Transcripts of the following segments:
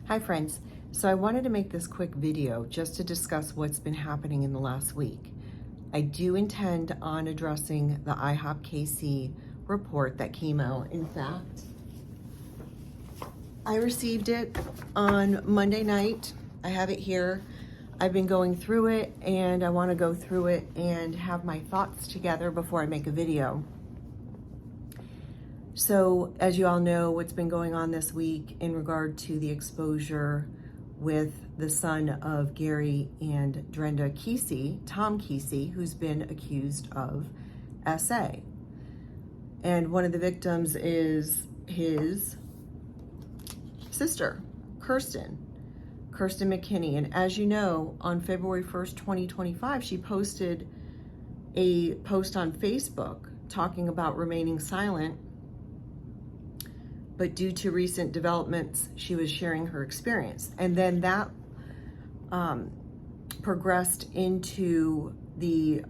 Hi friends, so I wanted to make this quick video just to discuss what's been happening in the last week. I do intend on addressing the IHOPKC report that came out. In fact, I received it on Monday night. I have it here. I've been going through it and I want to go through it and have my thoughts together before I make a video. So, as you all know, what's been going on this week in regard to the exposure with the son of Gary and Daystar Keesees, Tom Keesee, who's been accused of SA. And one of the victims is his sister, Kirsten McKinney. And as you know, on February 1st, 2025, she posted a post on Facebook talking about remaining silent. But due to recent developments, she was sharing her experience. And then that progressed into the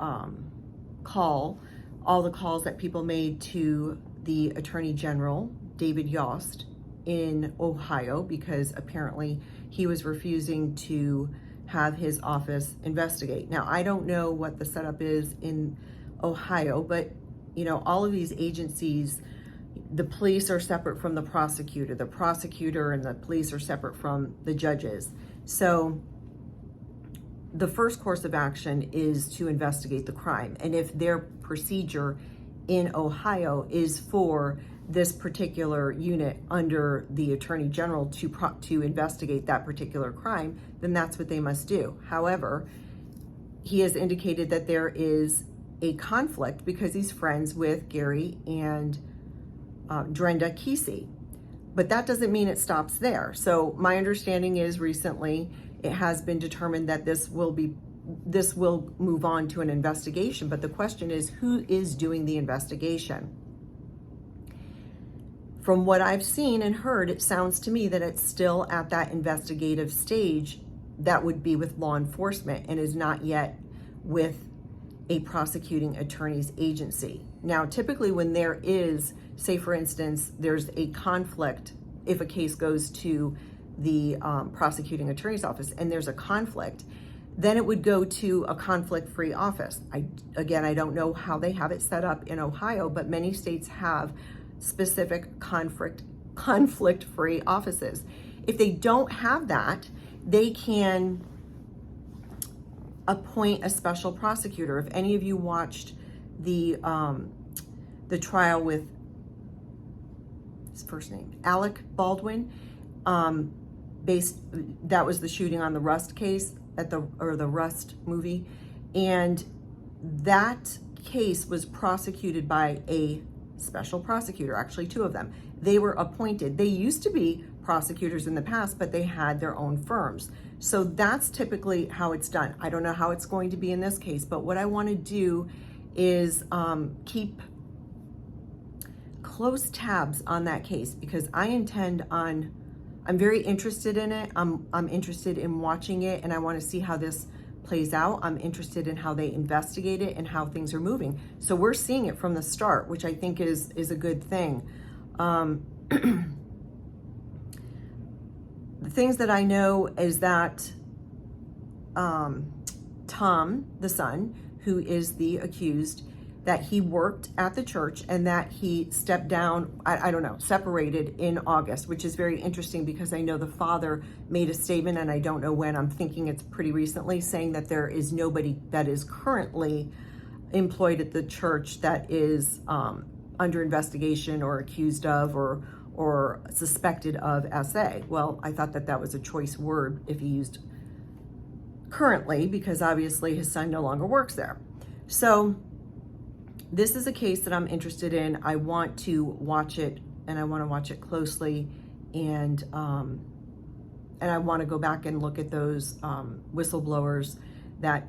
all the calls that people made to the Attorney General, David Yost, in Ohio, because apparently he was refusing to have his office investigate. Now, I don't know what the setup is in Ohio, but you know, all of these agencies, the police are separate from the prosecutor and the police are separate from the judges. So the first course of action is to investigate the crime. And if their procedure in Ohio is for this particular unit under the Attorney General to investigate that particular crime, then that's what they must do. However, he has indicated that there is a conflict because he's friends with Gary and Daystar Keesees, but that doesn't mean it stops there. So my understanding is recently it has been determined that this will move on to an investigation, but the question is, who is doing the investigation? From what I've seen and heard, it sounds to me that it's still at that investigative stage that would be with law enforcement and is not yet with a prosecuting attorney's agency. Now, typically when there is, say for instance, there's a conflict, if a case goes to the prosecuting attorney's office and there's a conflict, then it would go to a conflict-free office. I don't know how they have it set up in Ohio, but many states have specific conflict-free offices. If they don't have that, they can appoint a special prosecutor. If any of you watched the trial with his first name, Alec Baldwin, that was the shooting on the Rust case the Rust movie, and that case was prosecuted by a special prosecutor, actually two of them. They were appointed. They used to be prosecutors in the past, but they had their own firms. So that's typically how it's done. I don't know how it's going to be in this case, but what I want to do is keep close tabs on that case, because I'm very interested in it. I'm interested in watching it, and I want to see how this plays out. I'm interested in how they investigate it and how things are moving. So we're seeing it from the start, which I think is a good thing. The things that I know is that Tom, the son, who is the accused, that he worked at the church and that he stepped down, separated in August, which is very interesting because I know the father made a statement, and I don't know when, I'm thinking it's pretty recently, saying that there is nobody that is currently employed at the church that is under investigation or accused of or suspected of SA. Well, I thought that was a choice word if he used currently, because obviously his son no longer works there. So this is a case that I'm interested in. I want to watch it, and I want to watch it closely, and I want to go back and look at those whistleblowers that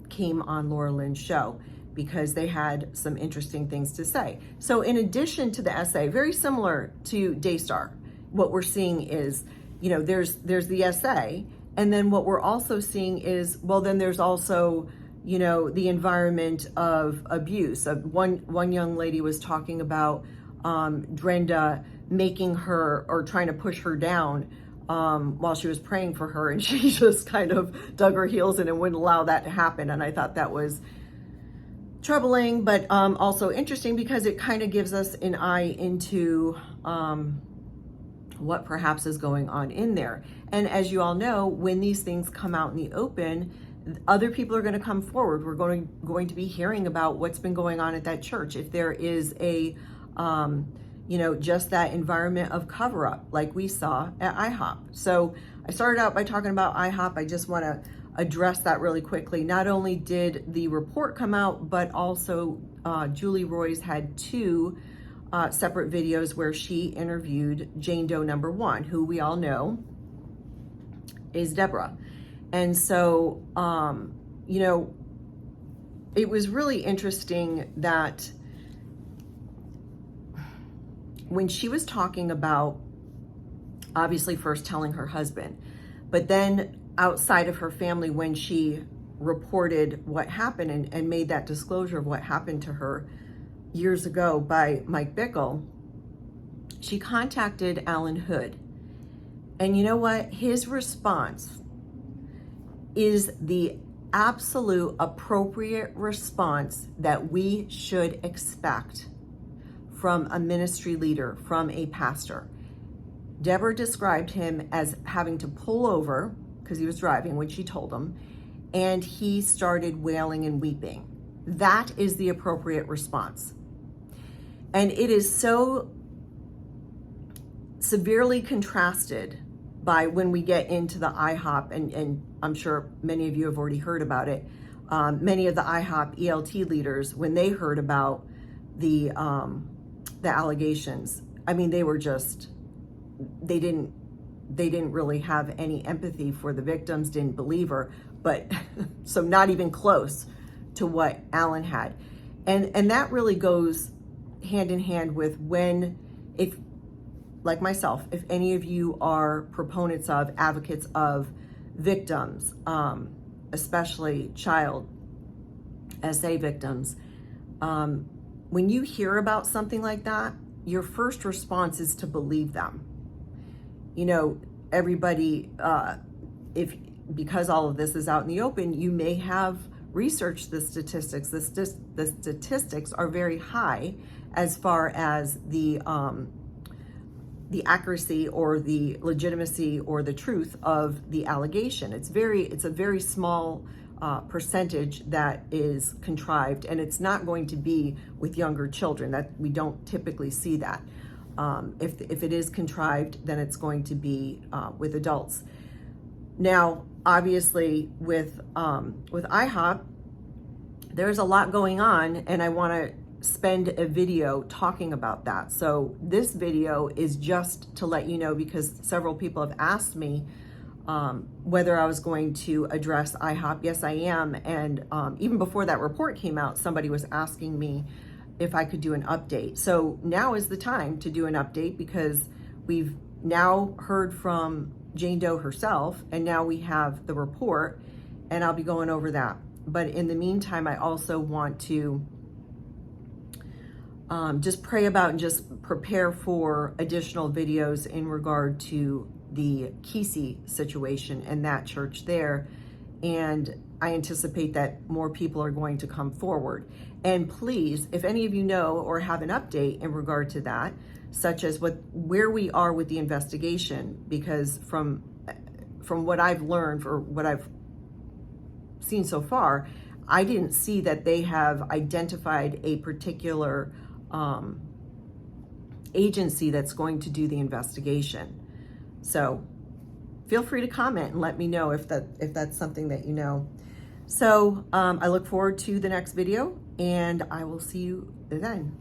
came on Laura Lynn's show, because they had some interesting things to say. So in addition to the SA, very similar to Daystar, what we're seeing is, you know, there's the SA, and then what we're also seeing is, well, then there's also, you know, the environment of abuse. One young lady was talking about Daystar making her, or trying to push her down while she was praying for her, and she just kind of dug her heels in and wouldn't allow that to happen. And I thought that was troubling, but also interesting, because it kind of gives us an eye into what perhaps is going on in there. And as you all know, when these things come out in the open, other people are going to come forward. We're going to be hearing about what's been going on at that church. If there is a just that environment of cover-up like we saw at IHOP. So I started out by talking about IHOP. I just want to address that really quickly. Not only did the report come out, but also Julie Roys had two separate videos where she interviewed Jane Doe number one, who we all know is Deborah. And so, it was really interesting that when she was talking about, obviously first telling her husband, but then outside of her family, when she reported what happened and made that disclosure of what happened to her years ago by Mike Bickle, she contacted Alan Hood. And you know what? His response is the absolute appropriate response that we should expect from a ministry leader, from a pastor. Deborah described him as having to pull over because he was driving when she told him, and he started wailing and weeping. That is the appropriate response. And it is so severely contrasted by when we get into the IHOP, and I'm sure many of you have already heard about it. Many of the IHOP ELT leaders, when they heard about the allegations, I mean, they were just, they didn't really have any empathy for the victims, didn't believe her, but so not even close to what Alan had. And that really goes hand in hand with when, if, like myself, if any of you are proponents of, advocates of victims, especially child SA victims, when you hear about something like that, your first response is to believe them. You know, everybody, because all of this is out in the open, you may have researched the statistics. The statistics are very high as far as the accuracy or the legitimacy or the truth of the allegation. It's a very small percentage that is contrived, and it's not going to be with younger children. That we don't typically see that. If it is contrived, then it's going to be with adults. Now, obviously, with IHOP, there's a lot going on, and I want to spend a video talking about that. So this video is just to let you know, because several people have asked me whether I was going to address IHOP. Yes, I am. And even before that report came out, somebody was asking me if I could do an update. So now is the time to do an update, because we've now heard from Jane Doe herself, and now we have the report, and I'll be going over that. But in the meantime, I also want to just pray about and just prepare for additional videos in regard to the Keesee situation and that church there. And I anticipate that more people are going to come forward. And please, if any of you know or have an update in regard to that, such as where we are with the investigation, because from what I've learned or what I've seen so far, I didn't see that they have identified a particular agency that's going to do the investigation. So feel free to comment and let me know if that's something that you know. So I look forward to the next video, and I will see you then.